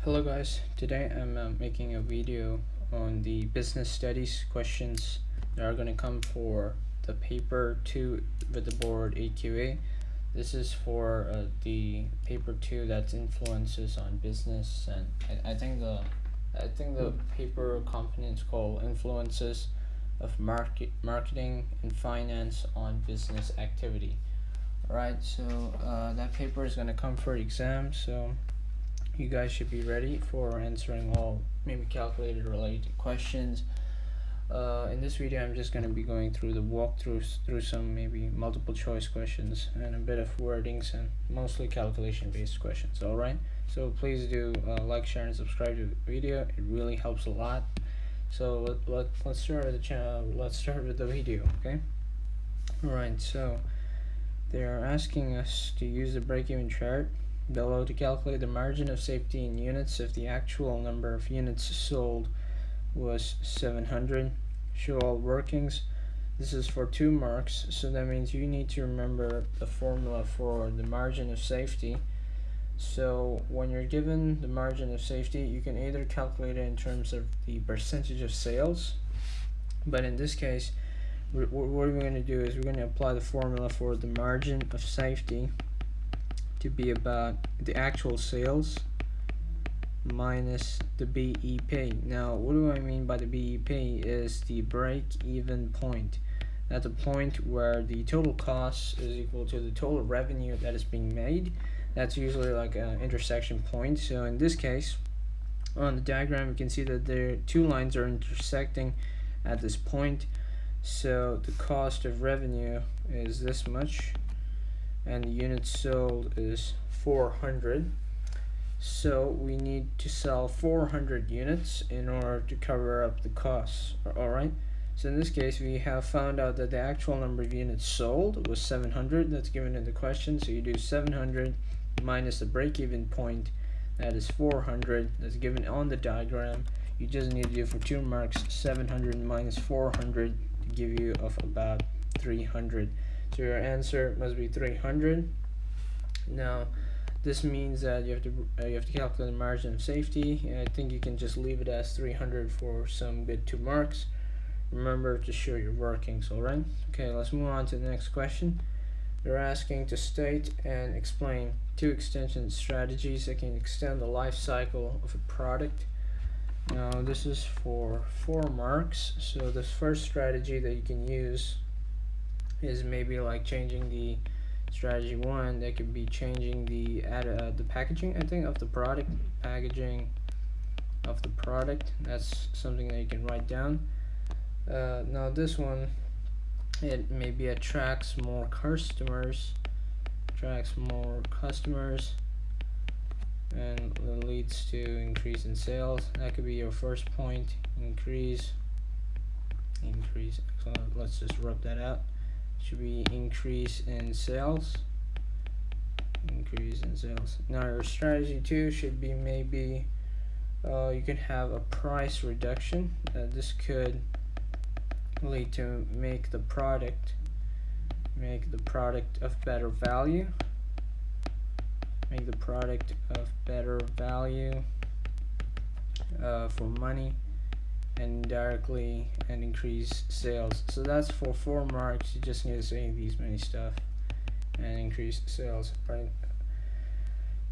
Hello guys, today I'm making a video on the business studies questions that are going to come for the paper 2 with the board AQA. This is for the paper 2 that's influences on business, and I think the paper component is called influences of marketing and finance on business activity. Alright, so that paper is going to come for exam, so you guys should be ready for answering all maybe calculated related questions. In this video I'm just going to be going through the walkthroughs through some maybe multiple choice questions and a bit of wordings and mostly calculation based questions. Alright, so please do like, share and subscribe to the video. It really helps a lot. So let's start with the channel. Let's start with the video. Okay. Alright, so they are asking us to use the break-even chart below to calculate the margin of safety in units if the actual number of units sold was 700. Show all workings. This is for 2 marks, so that means you need to remember the formula for the margin of safety. So when you're given the margin of safety, you can either calculate it in terms of the percentage of sales, but in this case what we're going to do is we're going to apply the formula for the margin of safety to be about the actual sales minus the BEP. Now what do I mean by the BEP is the break-even point. That's a point where the total cost is equal to the total revenue that is being made. That's usually like an intersection point. So in this case, on the diagram you can see that the 2 lines are intersecting at this point. So the cost of revenue is this much and the units sold is 400. So we need to sell 400 units in order to cover up the costs. Alright, so in this case we have found out that the actual number of units sold was 700. That's given in the question. So you do 700 minus the break-even point, that is 400. That's given on the diagram. You just need to do for 2 marks 700 minus 400 to give you of about 300. So your answer must be 300. Now this means that you have to calculate the margin of safety, and I think you can just leave it as 300 for some good 2 marks. Remember to show your workings. Alright, okay, let's move on to the next question. They're asking to state and explain 2 extension strategies that can extend the life cycle of a product. Now this is for 4 marks. So the first strategy that you can use is maybe like changing the strategy 1. That could be changing the packaging, I think, of the product. Packaging of the product. That's something that you can write down. Now this one, it maybe attracts more customers, and leads to increase in sales. That could be your first point. Increase. So let's just rub that out. Should be increase in sales. Now your strategy 2 should be maybe you can have a price reduction. This could lead to make the product of better value. For money, and indirectly and increase sales. So that's for 4 marks. You just need to say these many stuff and increase sales, right?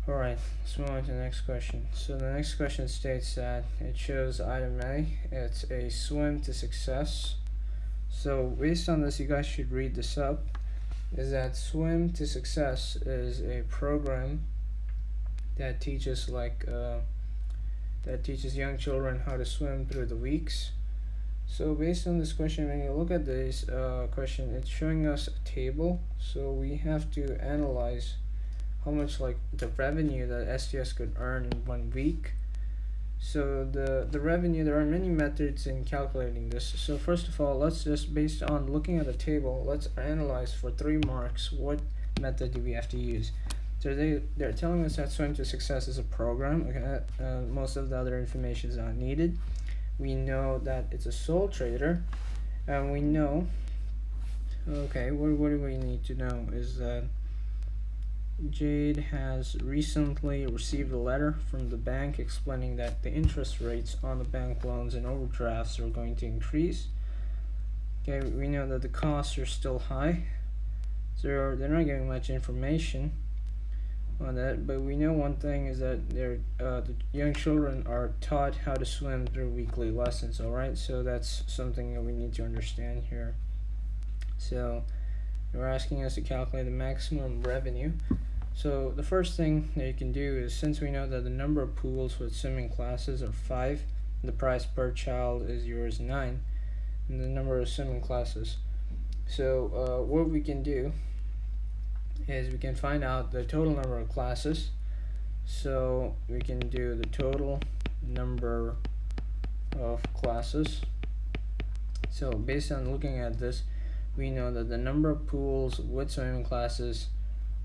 Alright, let's move on to the next question. So the next question states that it shows item A, it's a swim to success. So based on this, you guys should read this up. Is that swim to success is a program that teaches young children how to swim through the weeks. So based on this question, when you look at this question, it's showing us a table. So we have to analyze how much the revenue that STS could earn in 1 week. So the revenue, there are many methods in calculating this. So first of all, let's just, based on looking at the table, let's analyze for 3 marks what method do we have to use. So they're telling us that swim to success is a program. Okay, most of the other information is not needed. We know that it's a sole trader, and we know, okay, what do we need to know is that Jade has recently received a letter from the bank explaining that the interest rates on the bank loans and overdrafts are going to increase. Okay, we know that the costs are still high, so they're not giving much information on that, but we know one thing is that the young children are taught how to swim through weekly lessons. Alright, so that's something that we need to understand here. So they're asking us to calculate the maximum revenue. So the first thing that you can do is, since we know that the number of pools with swimming classes are 5, the price per child is yours 9, and the number of swimming classes. So what we can do is we can find out the total number of classes. So we can do the total number of classes. So based on looking at this, we know that the number of pools with swimming classes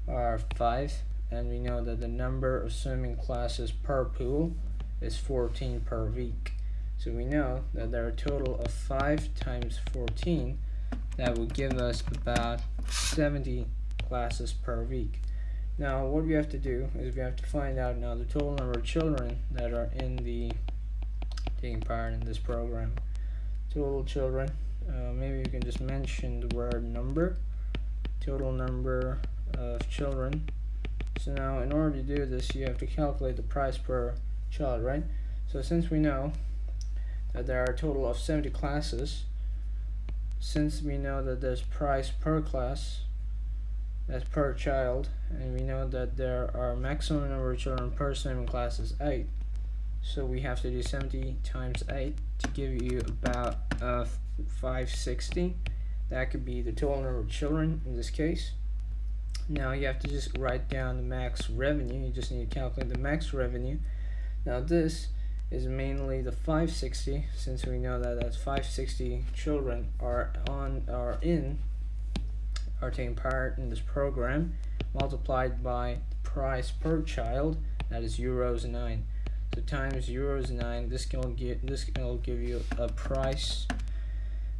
are 5, and we know that the number of swimming classes per pool is 14 per week. So we know that there are a total of 5 times 14. That would give us about 70 classes per week. Now what we have to do is we have to find out now the total number of children that are taking part in this program. Total children, maybe you can just mention the word number, total number of children. So now in order to do this, you have to calculate the price per child, right? So since we know that there are a total of 70 classes, since we know that there's price per class, that's per child, and we know that there are maximum number of children per swimming class is 8, so we have to do 70 times 8 to give you about 560. That could be the total number of children in this case. Now you have to just write down the max revenue. You just need to calculate the max revenue. Now this is mainly the 560, since we know that that's 560 children are taking part in this program, multiplied by the price per child, that is euros 9. So times euros 9, this will give you a price,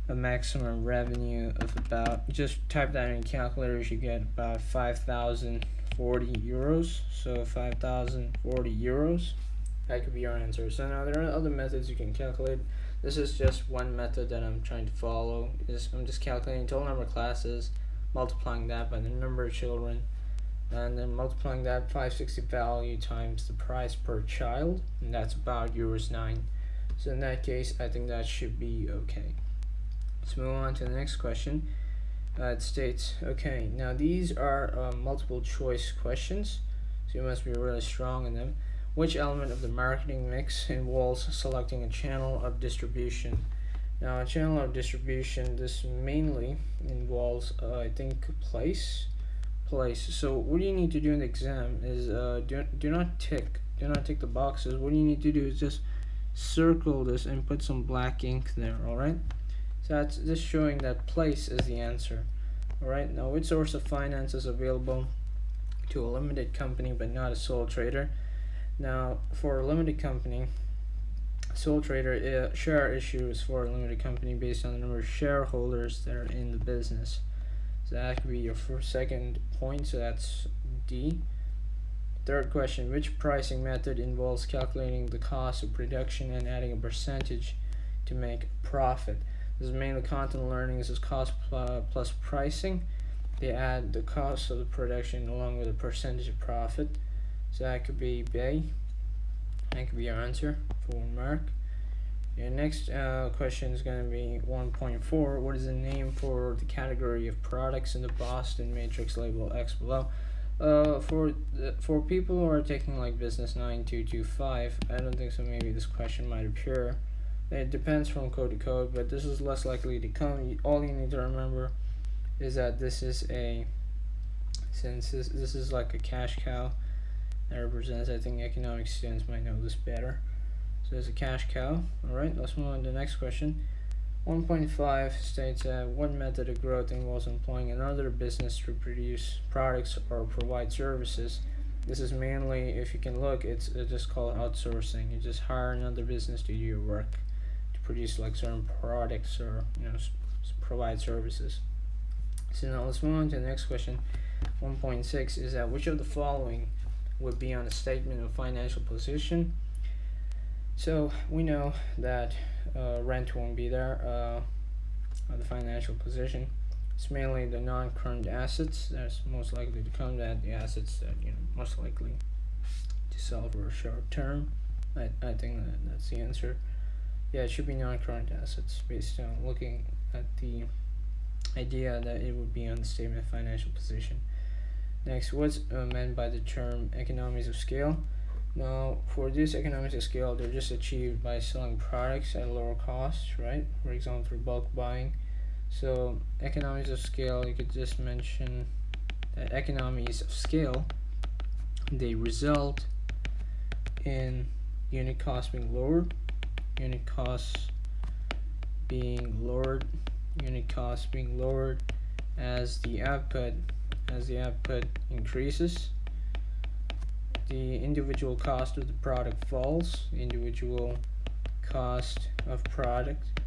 a maximum revenue of about, just type that in calculators, you get about 5,040 euros. So 5,040 euros, that could be your answer. So now there are other methods you can calculate. This is just one method that I'm trying to follow. I'm just calculating total number of classes, multiplying that by the number of children, and then multiplying that 560 value times the price per child, and that's about euros 9. So in that case, I think that should be okay. Let's move on to the next question. It states, okay, now these are multiple choice questions, so you must be really strong in them. Which element of the marketing mix involves selecting a channel of distribution? Now a channel of distribution, this mainly involves I think place. So what you need to do in the exam is do not tick the boxes. What you need to do is just circle this and put some black ink there. Alright, so that's just showing that place is the answer. Alright, now which source of finance is available to a limited company but not a sole trader? Now for a limited company, sole trader share issue is for a limited company based on the number of shareholders that are in the business. So that could be your second point, so that's D. Third question, which pricing method involves calculating the cost of production and adding a percentage to make profit? This is mainly content learning. This is cost plus pricing. They add the cost of the production along with a percentage of profit. So that could be B. That could be your answer for 1 mark. Your next question is going to be 1.4. What is the name for the category of products in the Boston Matrix label X below? For people who are taking like Business 9225, I don't think so. Maybe this question might appear. It depends from code to code, but this is less likely to come. All you need to remember is that this is since this is like a cash cow that represents, I think economics students might know this better. So it's a cash cow. Alright, let's move on to the next question. 1.5 states that one method of growth involves employing another business to produce products or provide services. This is mainly, if you can look, it's just called outsourcing. You just hire another business to do your work, to produce like certain products or provide services. So now let's move on to the next question. 1.6 is that which of the following would be on a statement of financial position. So we know that rent won't be there on the financial position. It's mainly the non-current assets that's most likely to come, that the assets that most likely to sell for a short term. I think that's the answer. Yeah, it should be non-current assets based on looking at the idea that it would be on the statement of financial position. Next, what's meant by the term economies of scale? Now, for this economies of scale, they're just achieved by selling products at lower cost, right? For example, through bulk buying. So, economies of scale, you could just mention that economies of scale, they result in unit costs being lowered, unit costs being lowered as the output increases. The individual cost of the product falls. The individual cost of product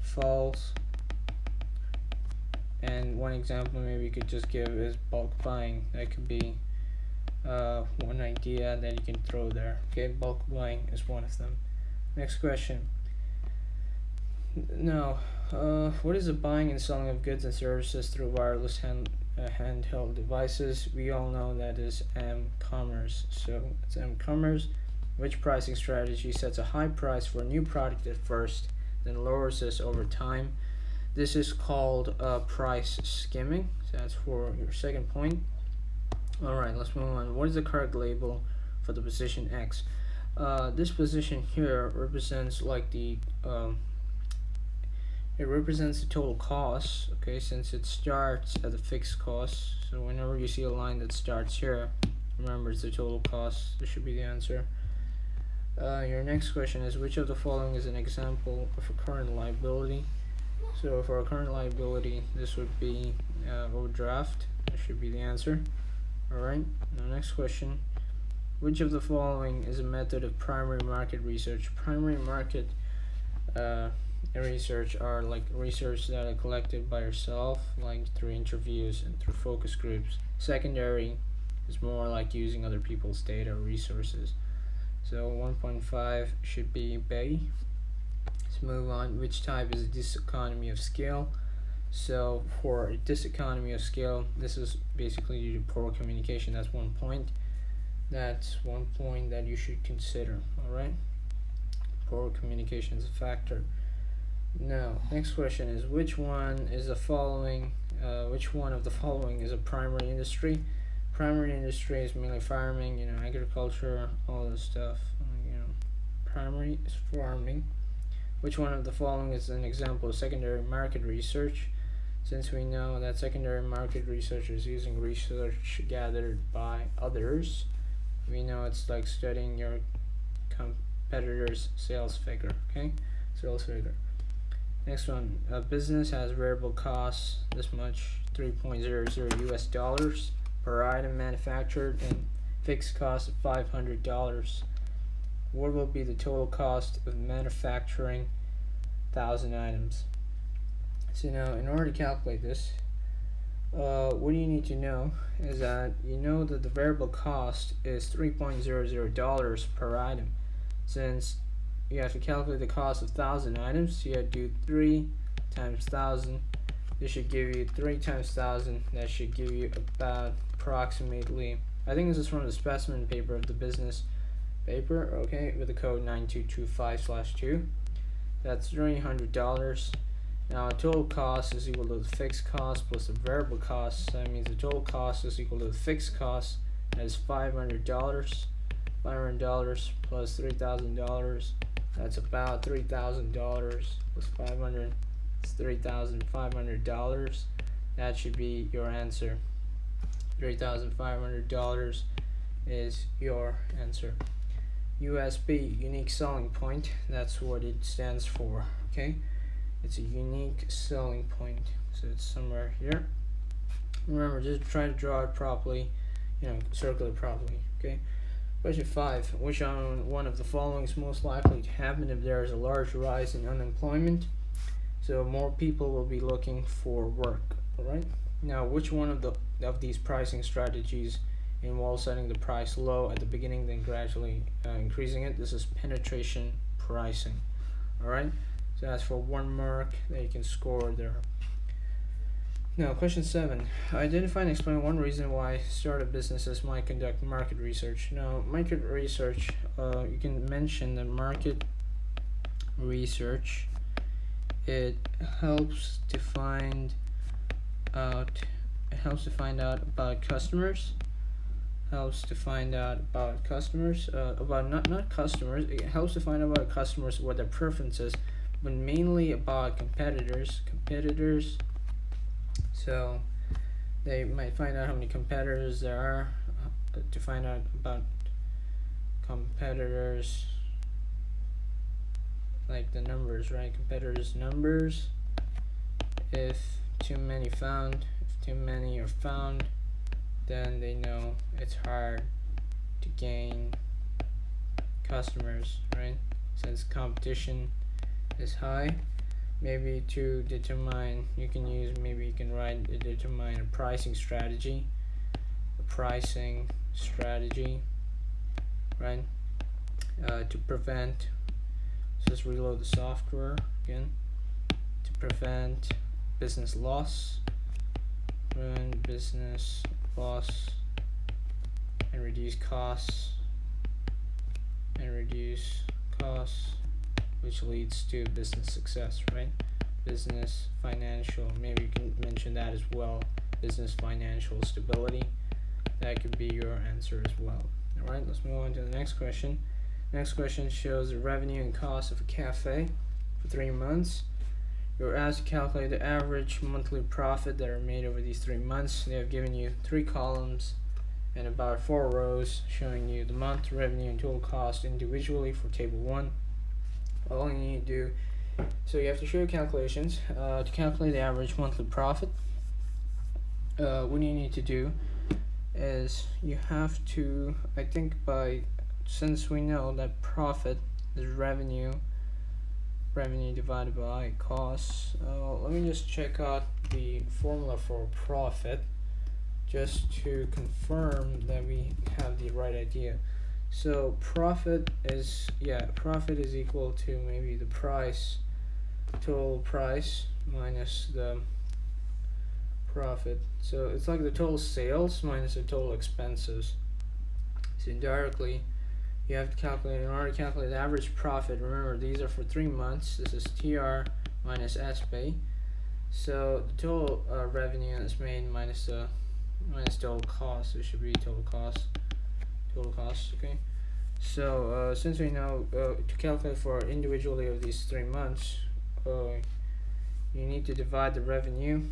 falls. And one example maybe you could just give is bulk buying. That could be one idea that you can throw there. Okay, bulk buying is one of them. Next question. Now, what is the buying and selling of goods and services through wireless handheld devices? We all know that is m-commerce. So it's m-commerce. Which pricing strategy sets a high price for a new product at first, then lowers this over time? This is called price skimming. So that's for your second point. Alright, let's move on. What is the correct label for the position X? This position here represents like the it represents the total cost, okay, since it starts at the fixed cost. So whenever you see a line that starts here, remember it's the total cost. This should be the answer. Your next question is, which of the following is an example of a current liability? So for a current liability, this would be overdraft. That should be the answer. Alright, now next question. Which of the following is a method of primary market research? Primary market research are like research that are collected by yourself, like through interviews and through focus groups. Secondary is more like using other people's data or resources. So 1.5 should be B. Let's move on. Which type is a diseconomy of scale? So for a diseconomy of scale, this is basically due to poor communication. That's one point. That's one point that you should consider. Alright, poor communication is a factor. Now, next question is, which one is the following? Which one of the following is a primary industry? Primary industry is mainly farming, agriculture, all this stuff. Primary is farming. Which one of the following is an example of secondary market research? Since we know that secondary market research is using research gathered by others, we know it's like studying your competitor's sales figure. Okay, sales figure. Next one, a business has variable costs this much, $3.00 per item manufactured, and fixed cost of $500. What will be the total cost of manufacturing 1,000 items? So now, in order to calculate this, what you need to know is that the variable cost is $3.00 per item. Since you have to calculate the cost of 1,000 items, so you have to do 3 times 1,000. This should give you 3 times 1,000. That should give you about approximately, I think this is from the specimen paper of the business paper, okay, with the code 9225/2. That's $300. Now, total cost is equal to the fixed cost plus the variable cost. So that means the total cost is equal to the fixed cost. That is $500. $500 plus $3,000. That's about $3,000 plus 500. It's $3,500. That should be your answer. $3,500 is your answer. USB, unique selling point. That's what it stands for. Okay, it's a unique selling point. So it's somewhere here. Remember, just try to draw it properly. Circle it properly. Okay. Question 5. Which one of the following is most likely to happen if there is a large rise in unemployment? So more people will be looking for work. Alright? Now, which one of these pricing strategies involves setting the price low at the beginning, then gradually increasing it? This is penetration pricing. All right. So that's for 1 mark that you can score there. Now, question 7. Identify and explain one reason why startup businesses might conduct market research. Now, market research, you can mention the market research. It helps to find out. It helps to find out about customers. Helps to find out about customers. About not customers. It helps to find out about customers, what their preferences, but mainly about competitors. So they might find out how many competitors there are, to find out about competitors, like the numbers, right? Competitors' numbers. If too many are found, then they know it's hard to gain customers, right? Since competition is high. Maybe to determine, you can write to determine a pricing strategy, right? To prevent, just reload the software again, to prevent business loss, and reduce costs, which leads to business success, right? Business financial, maybe you can mention that as well. Business financial stability, that could be your answer as well. All right, let's move on to the next question. Next question shows the revenue and cost of a cafe for 3 months. You're asked to calculate the average monthly profit that are made over these 3 months. They have given you 3 columns and about 4 rows showing you the month, revenue, and total cost individually for table 1. All you need to do, so you have to show your calculations to calculate the average monthly profit. What you need to do is you have to, I think, since we know that profit is revenue divided by costs, let me just check out the formula for profit just to confirm that we have the right idea. So profit is equal to maybe the total price minus the profit. So it's like the total sales minus the total expenses. So indirectly, you have to calculate, in order to calculate the average profit, remember these are for 3 months, this is TR minus SB. So the total revenue that's made minus total cost, it should be total cost, okay? So since we know to calculate for individually of these 3 months, you need to divide the revenue.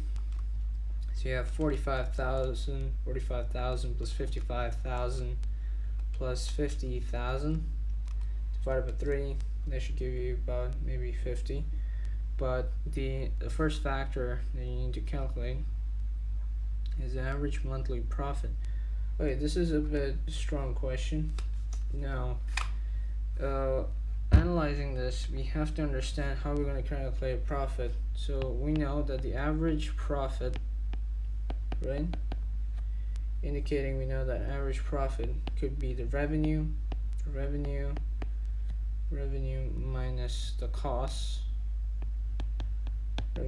So you have 45,000 plus 55,000 plus 50,000 divided by 3. That should give you about maybe 50. But the first factor that you need to calculate is the average monthly profit. Okay, this is a bit strong question. Now, analyzing this, we have to understand how we're going to calculate profit. So we know that the average profit, right, indicating we know that average profit could be the revenue minus the costs, So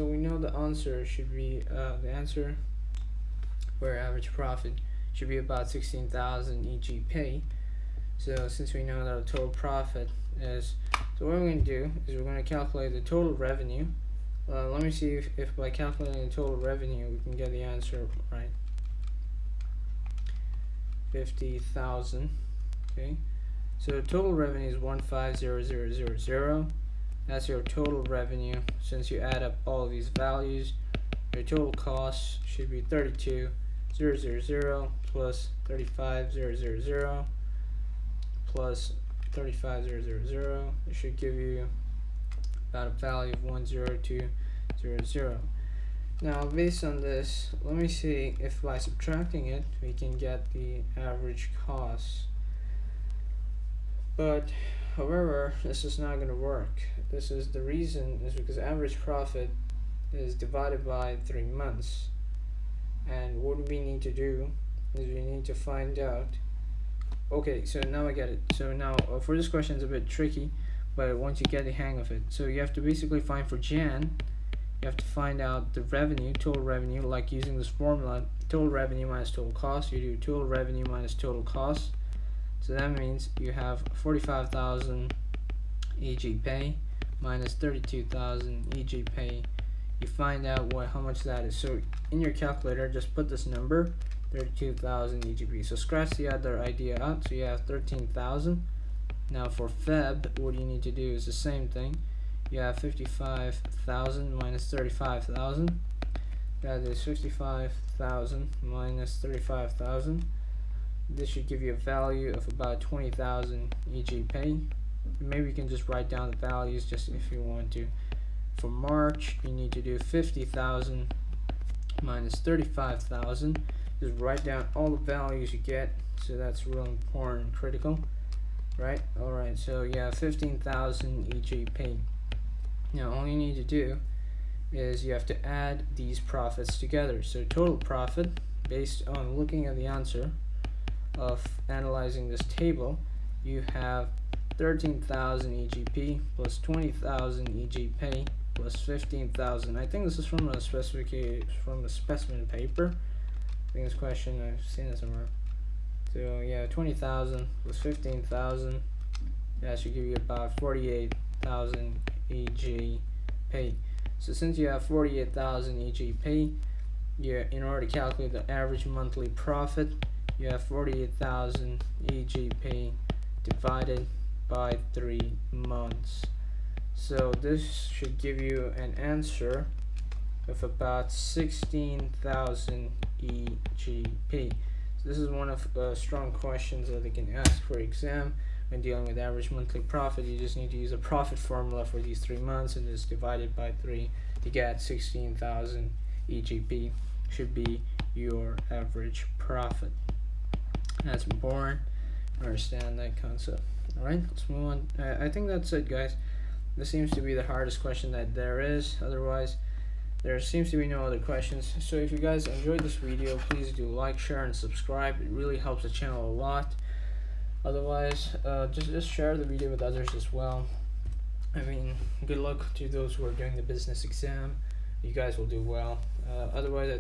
we know the answer should be the answer for average profit should be about 16,000 EGP. So since we know that the total profit is, so what we're going to do is we're going to calculate the total revenue. Let me see if by calculating the total revenue we can get the answer right. 50,000. Okay, so total revenue is 150000. That's your total revenue. Since you add up all of these values, your total cost should be 32,000 plus 35,000 plus 35,000. It should give you about a value of 10200. Now, based on this, let me see if by subtracting it we can get the average cost. But however, this is not going to work. This is the reason is because average profit is divided by 3 months. And what we need to do is we need to find out. Okay, so now I get it. So now for this question, it's a bit tricky, but once you get the hang of it, so you have to basically find for Jan, you have to find out the revenue, total revenue, like using this formula, total revenue minus total cost. You do total revenue minus total cost. So that means you have 45,000 EG pay minus 32,000 EG pay. You find out how much that is. So in your calculator, just put this number, 32,000 EGP. So scratch the other idea out. So you have 13,000. Now for Feb, what you need to do is the same thing. You have 55,000 minus 35,000. That is 55,000 minus 35,000. This should give you a value of about 20,000 EG pay. Maybe you can just write down the values just if you want to. For March, you need to do 50,000 minus 35,000. Just write down all the values you get. So that's real important, critical, right? Alright, so you have 15,000 EG pay. Now all you need to do is you have to add these profits together. So total profit, based on looking at the answer of analyzing this table, you have 13,000 EGP plus 20,000 EG pay plus 15,000. I think this is from a specimen paper. I think this question, I've seen it somewhere. So yeah, 20,000 plus 15,000, that should give you about 48,000 EG pay. So since you have 48,000 EG pay, in order to calculate the average monthly profit, you have 48,000 EG pay divided by 3 months. So this should give you an answer of about 16,000 EGP. So this is one of strong questions that they can ask for exam when dealing with average monthly profit. You just need to use a profit formula for these 3 months and just divide it by 3 to get 16,000 EGP should be your average profit. That's important. Understand that concept. Alright, let's move on. I think that's it, guys. This seems to be the hardest question that there is. Otherwise, there seems to be no other questions. So if you guys enjoyed this video, please do like, share, and subscribe. It really helps the channel a lot. Otherwise, just share the video with others as well. I mean, good luck to those who are doing the business exam. You guys will do well. Otherwise,